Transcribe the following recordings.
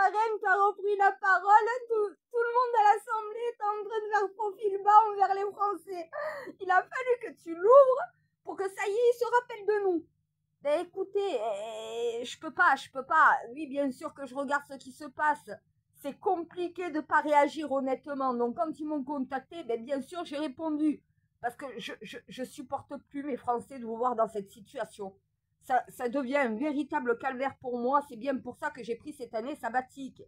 reine qui a repris la parole, tout le monde à l'Assemblée est en train de faire profil bas envers les Français. Il a fallu que tu l'ouvres pour que ça y est, il se rappelle de nous. Ben écoutez, je peux pas. Oui, bien sûr que je regarde ce qui se passe. C'est compliqué de pas réagir honnêtement. Donc quand ils m'ont contacté, ben bien sûr j'ai répondu. Parce que je supporte plus mes Français de vous voir dans cette situation. Ça devient un véritable calvaire pour moi. C'est bien pour ça que j'ai pris cette année sabbatique.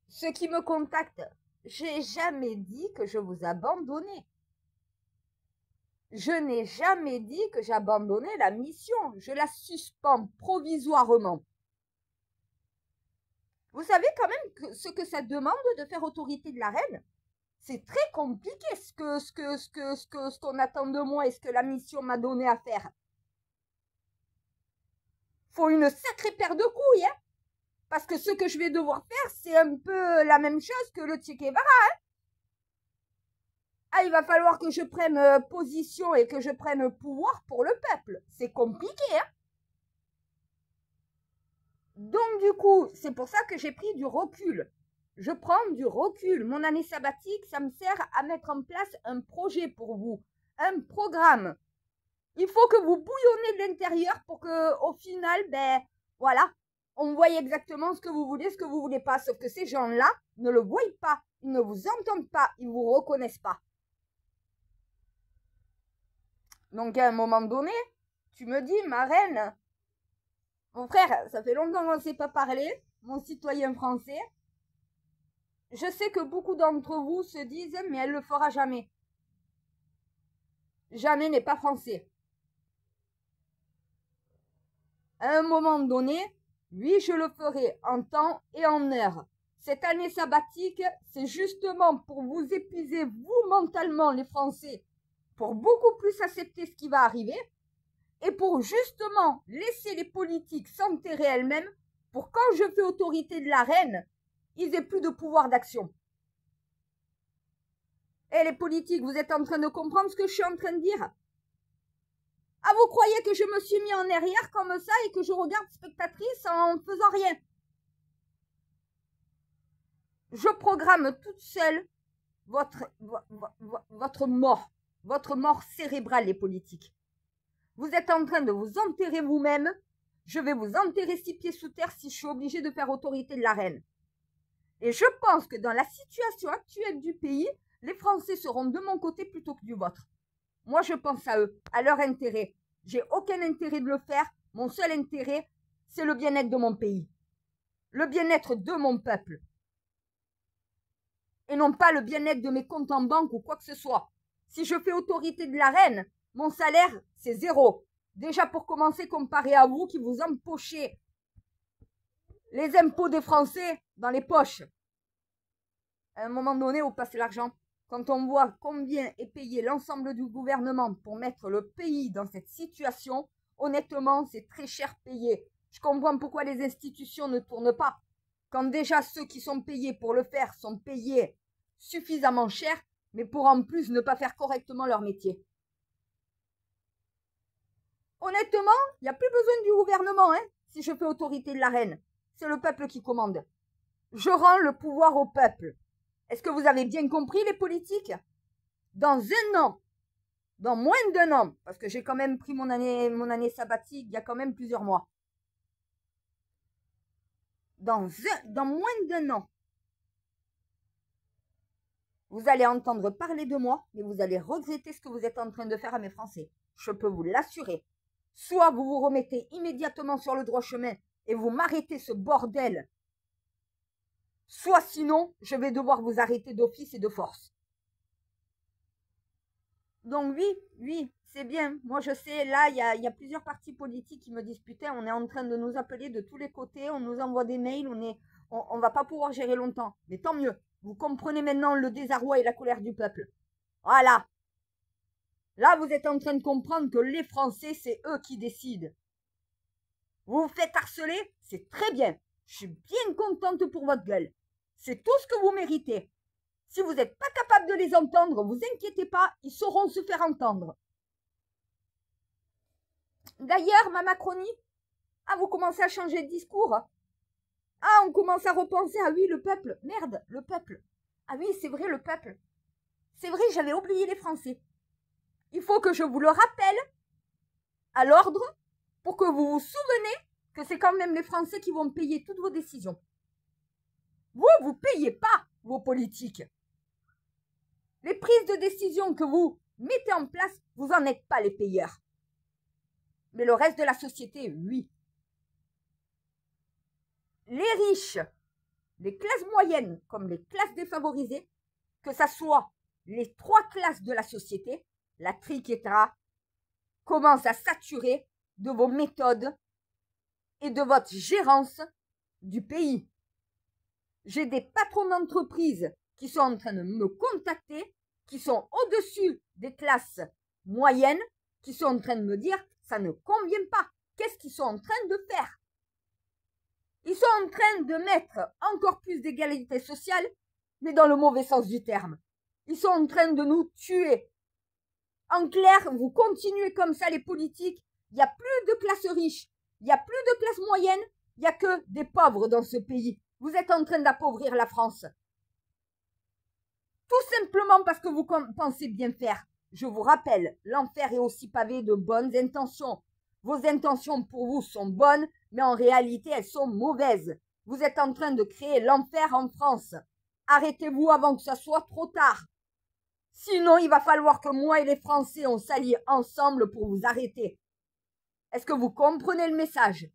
Ceux qui me contactent, j'ai jamais dit que je vous abandonnais. Je n'ai jamais dit que j'abandonnais la mission. Je la suspends provisoirement. Vous savez quand même ce que ça demande de faire autorité de la reine? C'est très compliqué ce qu'on attend de moi et ce que la mission m'a donné à faire. Faut une sacrée paire de couilles, hein? Parce que ce que je vais devoir faire, c'est un peu la même chose que le Che Guevara, hein? Ah, il va falloir que je prenne position et que je prenne pouvoir pour le peuple. C'est compliqué, hein? Donc du coup, c'est pour ça que j'ai pris du recul. Je prends du recul. Mon année sabbatique, ça me sert à mettre en place un projet pour vous, un programme. Il faut que vous bouillonnez de l'intérieur pour que, au final, ben voilà, on voit exactement ce que vous voulez, ce que vous voulez pas. Sauf que ces gens-là ne le voient pas, ils ne vous entendent pas, ils vous reconnaissent pas. Donc à un moment donné, tu me dis, ma reine, mon frère, ça fait longtemps qu'on ne s'est pas parlé, mon citoyen français. Je sais que beaucoup d'entre vous se disent, mais elle le fera jamais. Jamais n'est pas français. À un moment donné, oui, je le ferai en temps et en heure. Cette année sabbatique, c'est justement pour vous épuiser, vous, mentalement, les Français, pour beaucoup plus accepter ce qui va arriver, et pour justement laisser les politiques s'enterrer elles-mêmes, pour quand je fais autorité de la reine, ils aient plus de pouvoir d'action. Et les politiques, vous êtes en train de comprendre ce que je suis en train de dire? Ah, vous croyez que je me suis mis en arrière comme ça et que je regarde spectatrice en faisant rien? Je programme toute seule votre mort cérébrale, les politiques. Vous êtes en train de vous enterrer vous-même. Je vais vous enterrer 6 pieds sous terre si je suis obligée de faire autorité de la reine. Et je pense que dans la situation actuelle du pays, les Français seront de mon côté plutôt que du vôtre. Moi, je pense à eux, à leur intérêt. J'ai aucun intérêt de le faire. Mon seul intérêt, c'est le bien-être de mon pays. Le bien-être de mon peuple. Et non pas le bien-être de mes comptes en banque ou quoi que ce soit. Si je fais autorité de la reine, mon salaire, c'est 0. Déjà pour commencer, comparé à vous qui vous empochez les impôts des Français dans les poches. À un moment donné, où passe l'argent? Quand on voit combien est payé l'ensemble du gouvernement pour mettre le pays dans cette situation, honnêtement, c'est très cher payé. Je comprends pourquoi les institutions ne tournent pas. Quand déjà ceux qui sont payés pour le faire sont payés suffisamment cher, mais pour en plus ne pas faire correctement leur métier. Honnêtement, il n'y a plus besoin du gouvernement, hein, si je fais autorité de la reine. C'est le peuple qui commande. Je rends le pouvoir au peuple. Est-ce que vous avez bien compris, les politiques? Dans un an, dans moins d'un an, parce que j'ai quand même pris mon année sabbatique il y a quand même plusieurs mois. Dans moins d'un an, vous allez entendre parler de moi, mais vous allez regretter ce que vous êtes en train de faire à mes Français. Je peux vous l'assurer. Soit vous vous remettez immédiatement sur le droit chemin et vous m'arrêtez ce bordel, soit sinon, je vais devoir vous arrêter d'office et de force. Donc oui, c'est bien. Moi, je sais, là, il y a plusieurs partis politiques qui me disputaient. On est en train de nous appeler de tous les côtés. On nous envoie des mails. On va pas pouvoir gérer longtemps. Mais tant mieux. Vous comprenez maintenant le désarroi et la colère du peuple. Voilà. Là, vous êtes en train de comprendre que les Français, c'est eux qui décident. Vous vous faites harceler, c'est très bien. Je suis bien contente pour votre gueule. C'est tout ce que vous méritez. Si vous n'êtes pas capable de les entendre, vous inquiétez pas, ils sauront se faire entendre. D'ailleurs, ma Macronie, vous commencez à changer de discours. on commence à repenser, ah oui, le peuple, merde, le peuple. Ah oui, c'est vrai, le peuple. C'est vrai, j'avais oublié les Français. Il faut que je vous le rappelle à l'ordre pour que vous vous souvenez que c'est quand même les Français qui vont payer toutes vos décisions. Vous payez pas vos politiques. Les prises de décision que vous mettez en place, vous n'en êtes pas les payeurs. Mais le reste de la société, oui. Les riches, les classes moyennes comme les classes défavorisées, que ça soit les 3 classes de la société, la triquetra, commence à saturer de vos méthodes et de votre gérance du pays. J'ai des patrons d'entreprise qui sont en train de me contacter, qui sont au-dessus des classes moyennes, qui sont en train de me dire ça ne convient pas. Qu'est-ce qu'ils sont en train de faire? Ils sont en train de mettre encore plus d'égalité sociale, mais dans le mauvais sens du terme. Ils sont en train de nous tuer. En clair, vous continuez comme ça les politiques, il n'y a plus de classe riche, il n'y a plus de classe moyenne, il n'y a que des pauvres dans ce pays. Vous êtes en train d'appauvrir la France. Tout simplement parce que vous pensez bien faire. Je vous rappelle, l'enfer est aussi pavé de bonnes intentions. Vos intentions pour vous sont bonnes, mais en réalité, elles sont mauvaises. Vous êtes en train de créer l'enfer en France. Arrêtez-vous avant que ça soit trop tard. Sinon, il va falloir que moi et les Français, on s'allie ensemble pour vous arrêter. Est-ce que vous comprenez le message?